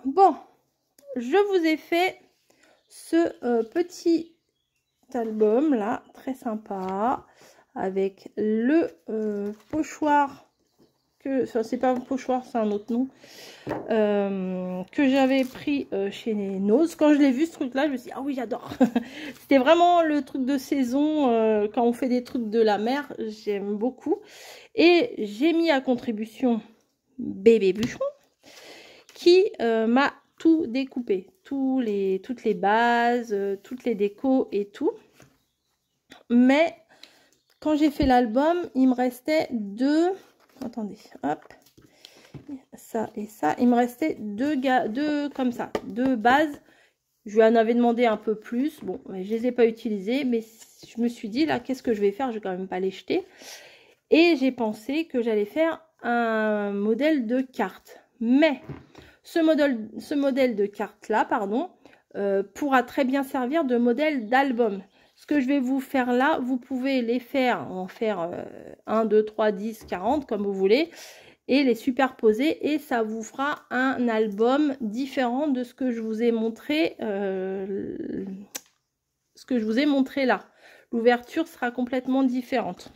Bon, je vous ai fait ce petit album là, très sympa, avec le pochoir, que ça c'est pas un pochoir, c'est un autre nom, que j'avais pris chez Nose. Quand je l'ai vu ce truc là, je me suis dit, ah oui, j'adore. C'était vraiment le truc de saison, quand on fait des trucs de la mer, j'aime beaucoup. Et j'ai mis à contribution Bébé Bûcheron, qui m'a tout découpé, toutes les bases, toutes les décos et tout. Mais quand j'ai fait l'album, il me restait deux, attendez, hop, ça et ça, il me restait deux comme ça, deux bases. Je lui en avais demandé un peu plus, bon, je les ai pas utilisées, mais je me suis dit là, qu'est-ce que je vais faire? Je vais quand même pas les jeter. Et j'ai pensé que j'allais faire un modèle de carte, mais ce modèle de carte là, pardon, pourra très bien servir de modèle d'album. Ce que je vais vous faire là, vous pouvez les faire, en faire 1, 2, 3, 10, 40 comme vous voulez, et les superposer, et ça vous fera un album différent de ce que je vous ai montré, là. L'ouverture sera complètement différente.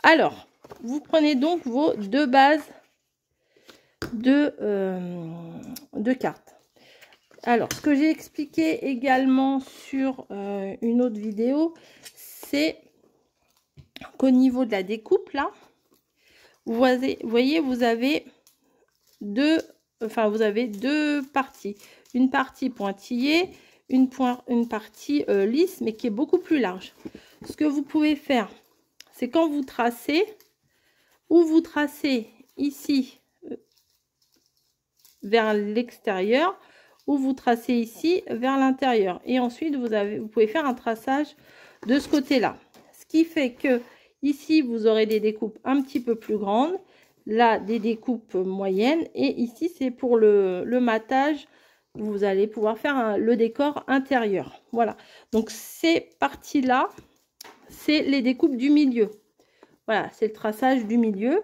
Alors, vous prenez donc vos deux bases de cartes. Alors, ce que j'ai expliqué également sur une autre vidéo, c'est qu'au niveau de la découpe, là, vous voyez, vous avez deux parties. Une partie pointillée, une partie lisse, mais qui est beaucoup plus large. Ce que vous pouvez faire, c'est quand vous tracez, ou vous tracez ici vers l'extérieur, ou vous tracez ici vers l'intérieur, et ensuite vous pouvez faire un traçage de ce côté là, ce qui fait que ici vous aurez des découpes un petit peu plus grandes, là des découpes moyennes, et ici c'est pour le matage, vous allez pouvoir faire le décor intérieur. Voilà, donc ces parties là, c'est les découpes du milieu. Voilà, c'est le traçage du milieu,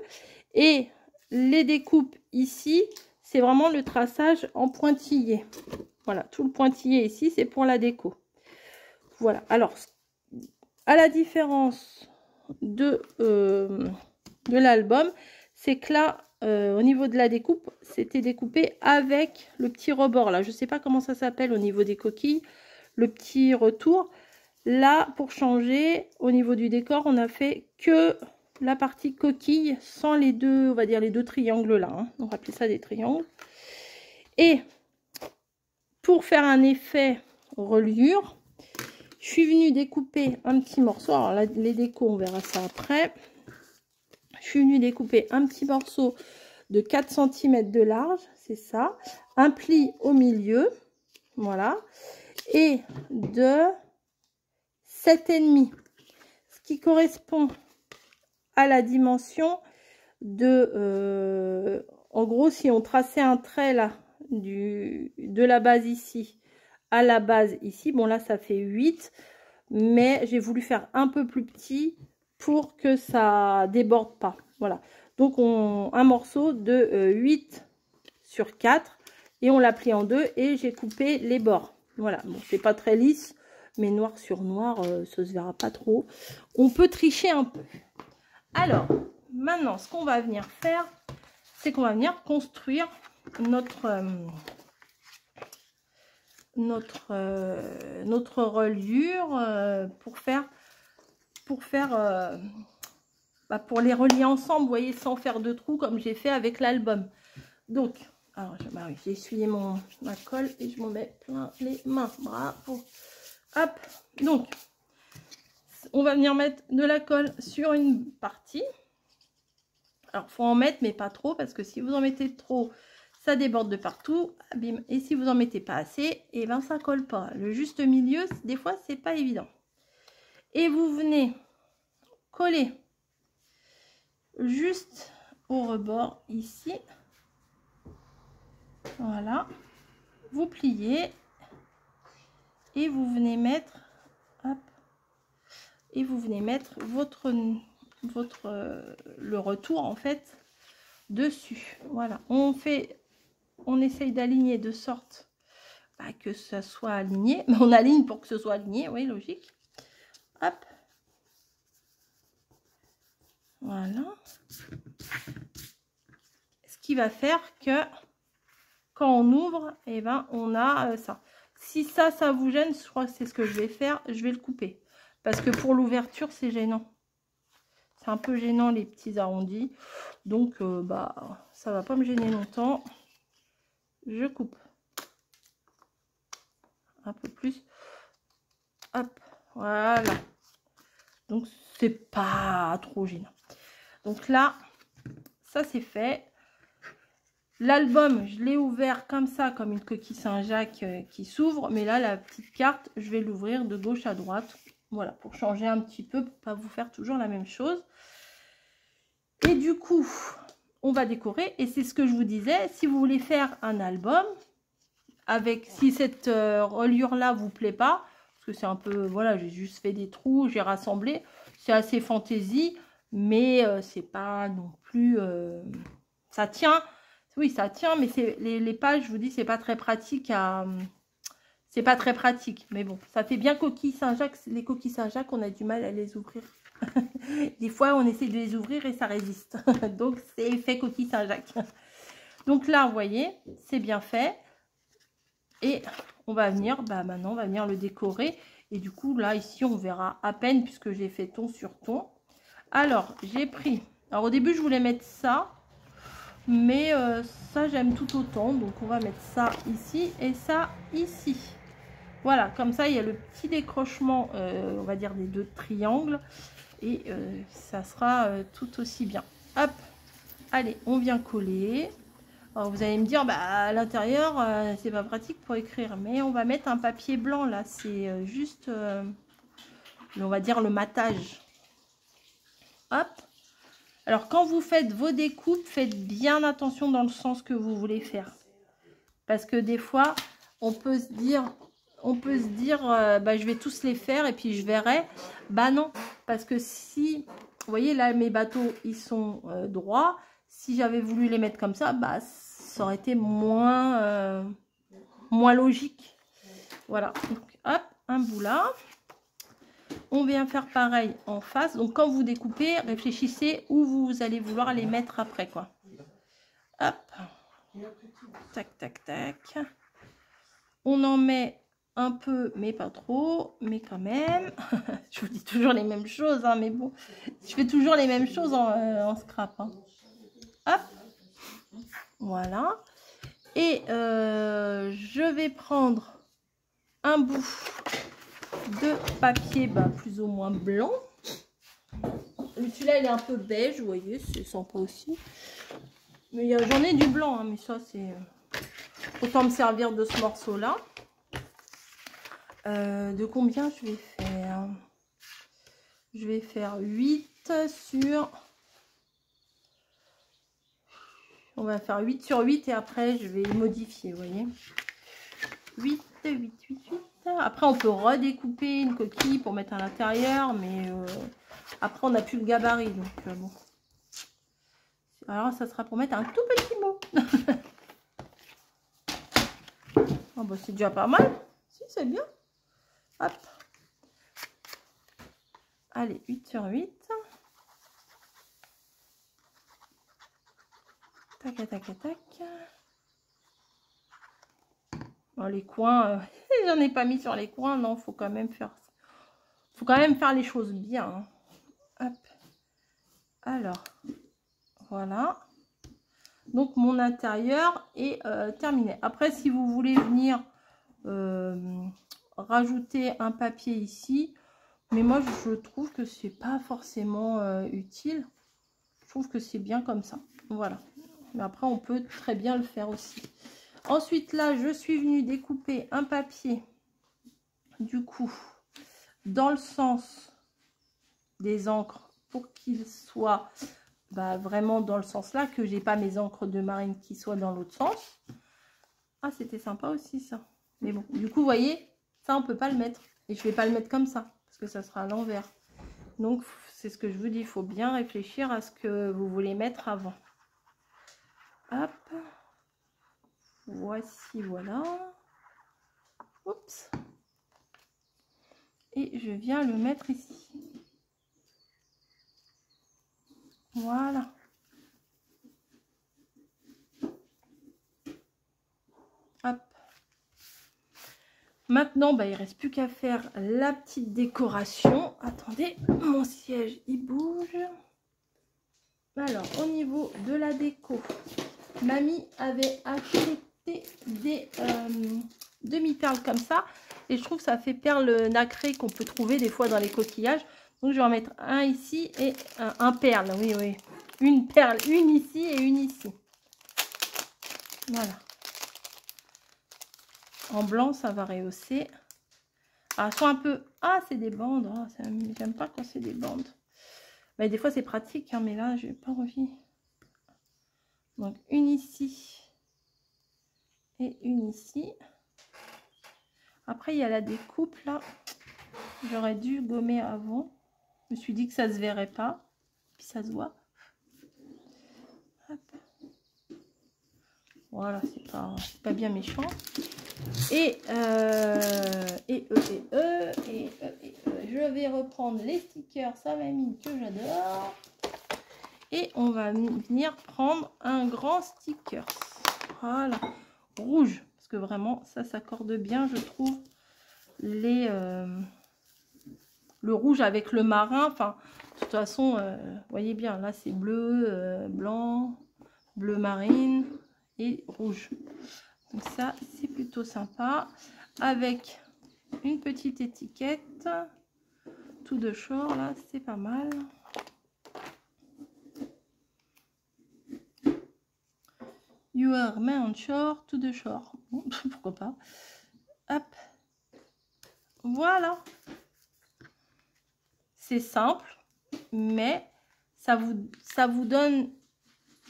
et les découpes ici, c'est vraiment le traçage en pointillé. Voilà, tout le pointillé ici, c'est pour la déco. Voilà, alors, à la différence de l'album, c'est que là, au niveau de la découpe, c'était découpé avec le petit rebord. Là, je ne sais pas comment ça s'appelle au niveau des coquilles, le petit retour. Là, pour changer, au niveau du décor, on a fait que la partie coquille sans les deux, on va dire les deux triangles là, hein. On va appeler ça des triangles. Et pour faire un effet reliure, je suis venue découper un petit morceau. Alors là, les décos, on verra ça après. Je suis venue découper un petit morceau de 4 cm de large, c'est ça. Un pli au milieu, voilà. Et de 7,5, ce qui correspond à la dimension de en gros, si on traçait un trait là de la base ici à la base ici, bon là ça fait 8, mais j'ai voulu faire un peu plus petit pour que ça déborde pas. Voilà, donc un morceau de 8 sur 4, et on l'a plié en deux, et j'ai coupé les bords. Voilà, bon, c'est pas très lisse, mais noir sur noir, ça se verra pas trop. On peut tricher un peu. Alors, maintenant, ce qu'on va venir faire, c'est qu'on va venir construire notre reliure pour les relier ensemble, vous voyez, sans faire de trous comme j'ai fait avec l'album. Donc, alors, bah oui, j'ai essuyé ma colle et je m'en mets plein les mains, bravo. Hop, donc, on va venir mettre de la colle sur une partie. Alors, il faut en mettre, mais pas trop, parce que si vous en mettez trop, ça déborde de partout. Bim. Et si vous en mettez pas assez, et ben ça colle pas. Le juste milieu, des fois, c'est pas évident. Et vous venez coller juste au rebord ici. Voilà. Vous pliez et vous venez mettre, hop, et vous venez mettre le retour en fait dessus. Voilà, on fait on essaye d'aligner de sorte que ça soit aligné. Mais on aligne pour que ce soit aligné, oui, logique. Hop. Voilà. Ce qui va faire que quand on ouvre, et ben on a ça. Si ça vous gêne, je crois que c'est ce que je vais faire, je vais le couper. Parce que pour l'ouverture, c'est gênant. C'est un peu gênant les petits arrondis. Donc, ça va pas me gêner longtemps. Je coupe. Un peu plus. Hop, voilà. Donc, c'est pas trop gênant. Donc là, ça c'est fait. L'album, je l'ai ouvert comme ça, comme une coquille Saint-Jacques qui s'ouvre. Mais là, la petite carte, je vais l'ouvrir de gauche à droite. Voilà, pour changer un petit peu, pour pas vous faire toujours la même chose. Et du coup, on va décorer. Et c'est ce que je vous disais, si vous voulez faire un album, si cette reliure-là vous plaît pas, parce que c'est un peu, voilà, j'ai juste fait des trous, j'ai rassemblé. C'est assez fantaisie, mais c'est pas non plus... ça tient, oui, ça tient, mais les pages, je vous dis, c'est pas très pratique à... C'est pas très pratique, mais bon, ça fait bien coquille Saint-Jacques. Les coquilles Saint-Jacques, on a du mal à les ouvrir. Des fois, on essaie de les ouvrir et ça résiste. Donc, c'est effet coquille Saint-Jacques. Donc là, vous voyez, c'est bien fait. Et on va venir, maintenant, on va venir le décorer. Et du coup, là, ici, on verra à peine puisque j'ai fait ton sur ton. Alors, j'ai pris... Alors, au début, je voulais mettre ça. Mais ça, j'aime tout autant. Donc, on va mettre ça ici et ça ici. Voilà, comme ça, il y a le petit décrochement, on va dire, des deux triangles. Et ça sera tout aussi bien. Hop, allez, on vient coller. Alors, vous allez me dire, à l'intérieur, c'est pas pratique pour écrire. Mais on va mettre un papier blanc, là. C'est juste, on va dire, le matage. Hop. Alors, quand vous faites vos découpes, faites bien attention dans le sens que vous voulez faire. Parce que des fois, on peut se dire, je vais tous les faire et puis je verrai. Non, parce que si, vous voyez là, mes bateaux, ils sont droits. Si j'avais voulu les mettre comme ça, ça aurait été moins logique. Voilà, donc hop, un bout là. On vient faire pareil en face. Donc quand vous découpez, réfléchissez où vous allez vouloir les mettre après, quoi. Hop, tac, tac, tac. On en met un peu, mais pas trop, mais quand même. Je vous dis toujours les mêmes choses, hein, mais bon, je fais toujours les mêmes choses en scrap. Hein. Hop, voilà. Et je vais prendre un bout de papier plus ou moins blanc. Celui-là, il est un peu beige, vous voyez, c'est sympa aussi. Mais j'en ai du blanc, hein, mais ça, c'est... Autant me servir de ce morceau-là. De combien je vais faire? Je vais faire 8 sur... On va faire 8 sur 8 et après, je vais modifier, vous voyez. 8, 8, 8, 8. Après, on peut redécouper une coquille pour mettre à l'intérieur, mais après, on n'a plus le gabarit, donc bon. Alors, ça sera pour mettre un tout petit mot. Oh, c'est déjà pas mal. Si, c'est bien. Hop. Allez, 8 sur 8. Tac, tac, tac. Bon, les coins, j'en ai pas mis sur les coins. Non, faut quand même faire les choses bien. Hein. Hop. Alors, voilà. Donc, mon intérieur est terminé. Après, si vous voulez venir rajouter un papier ici, mais moi, je trouve que c'est pas forcément utile. Je trouve que c'est bien comme ça. Voilà. Mais après, on peut très bien le faire aussi. Ensuite, là, je suis venue découper un papier, du coup, dans le sens des encres pour qu'il soit vraiment dans le sens là, que j'ai pas mes encres de marine qui soient dans l'autre sens. Ah, c'était sympa aussi ça. Mais bon, du coup, vous voyez, ça, on peut pas le mettre. Et je vais pas le mettre comme ça, parce que ça sera à l'envers. Donc, c'est ce que je vous dis, il faut bien réfléchir à ce que vous voulez mettre avant. Hop. voici, voilà. Oups. Et je viens le mettre ici. Voilà. Hop. Maintenant, bah, il ne reste plus qu'à faire la petite décoration. Attendez, mon siège, il bouge. Alors, au niveau de la déco, mamie avait acheté des demi-perles comme ça. Et je trouve que ça fait perle nacrée qu'on peut trouver des fois dans les coquillages. Donc, je vais en mettre un ici et un perle. Oui, oui. Une perle, une ici et une ici. Voilà. En blanc, ça va rehausser. Ah, elles sont un peu... Ah, c'est des bandes. Ah, j'aime pas quand c'est des bandes. Mais des fois, c'est pratique, hein, mais là, j'ai pas envie. Donc, une ici. Et une ici. Après, il y a la découpe, là. J'aurais dû gommer avant. Je me suis dit que ça se verrait pas. Puis ça se voit. Hop. Voilà, c'est pas bien méchant. Je vais reprendre les stickers, ça m'a mis que j'adore. Et on va venir prendre un grand sticker. Voilà, rouge. Parce que vraiment, ça s'accorde bien, je trouve. Le rouge avec le marin. Enfin, de toute façon, vous voyez bien, là c'est bleu, blanc, bleu marine et rouge. Donc ça, c'est plutôt sympa. Avec une petite étiquette. Tout de shore, là, c'est pas mal. You are on shore, tout de shore. Bon, pourquoi pas. Hop. Voilà. C'est simple, mais ça vous donne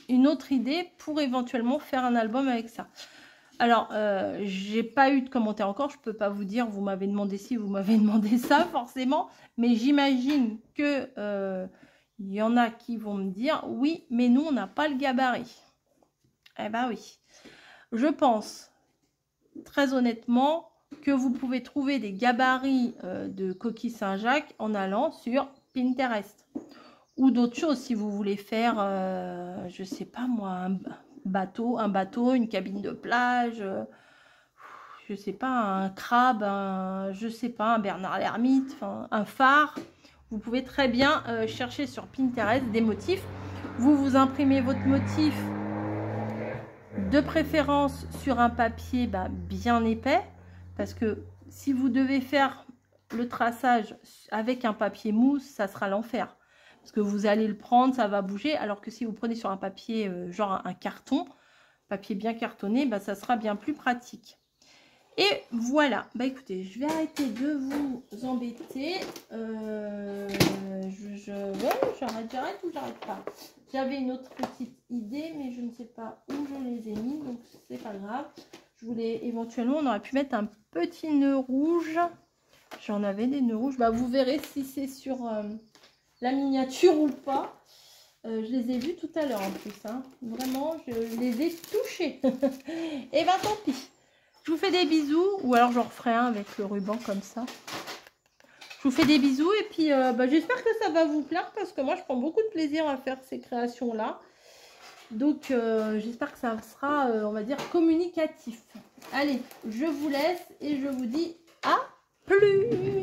une autre idée pour éventuellement faire un album avec ça. Alors, j'ai pas eu de commentaires encore, je peux pas vous dire, vous m'avez demandé ci, vous m'avez demandé ça, forcément, mais j'imagine que il y en a qui vont me dire, oui, mais nous, on n'a pas le gabarit. Eh ben oui. Je pense, très honnêtement, que vous pouvez trouver des gabarits de coquilles Saint-Jacques en allant sur Pinterest. Ou d'autres choses, si vous voulez faire, je sais pas moi, un bateau, une cabine de plage, je sais pas, un crabe, je sais pas, un Bernard l'ermite, enfin, un phare. Vous pouvez très bien chercher sur Pinterest des motifs. Vous imprimez votre motif, de préférence sur un papier bien épais, parce que si vous devez faire le traçage avec un papier mousse, ça sera l'enfer. Parce que vous allez le prendre, ça va bouger, alors que si vous prenez sur un papier, genre un carton, papier bien cartonné, ça sera bien plus pratique. Et voilà, écoutez, je vais arrêter de vous embêter. J'arrête ou j'arrête pas. J'avais une autre petite idée, mais je ne sais pas où je les ai mis, donc c'est pas grave. Je voulais éventuellement, on aurait pu mettre un petit nœud rouge. J'en avais des nœuds rouges. Vous verrez si c'est sur la miniature ou pas. Je les ai vus tout à l'heure en plus. Hein. Vraiment, je les ai touchés. Et tant pis. Je vous fais des bisous. Ou alors j'en referai un avec le ruban comme ça. Je vous fais des bisous. Et puis j'espère que ça va vous plaire. Parce que moi, je prends beaucoup de plaisir à faire ces créations-là. Donc, j'espère que ça sera, on va dire, communicatif. Allez, je vous laisse. Et je vous dis à plus.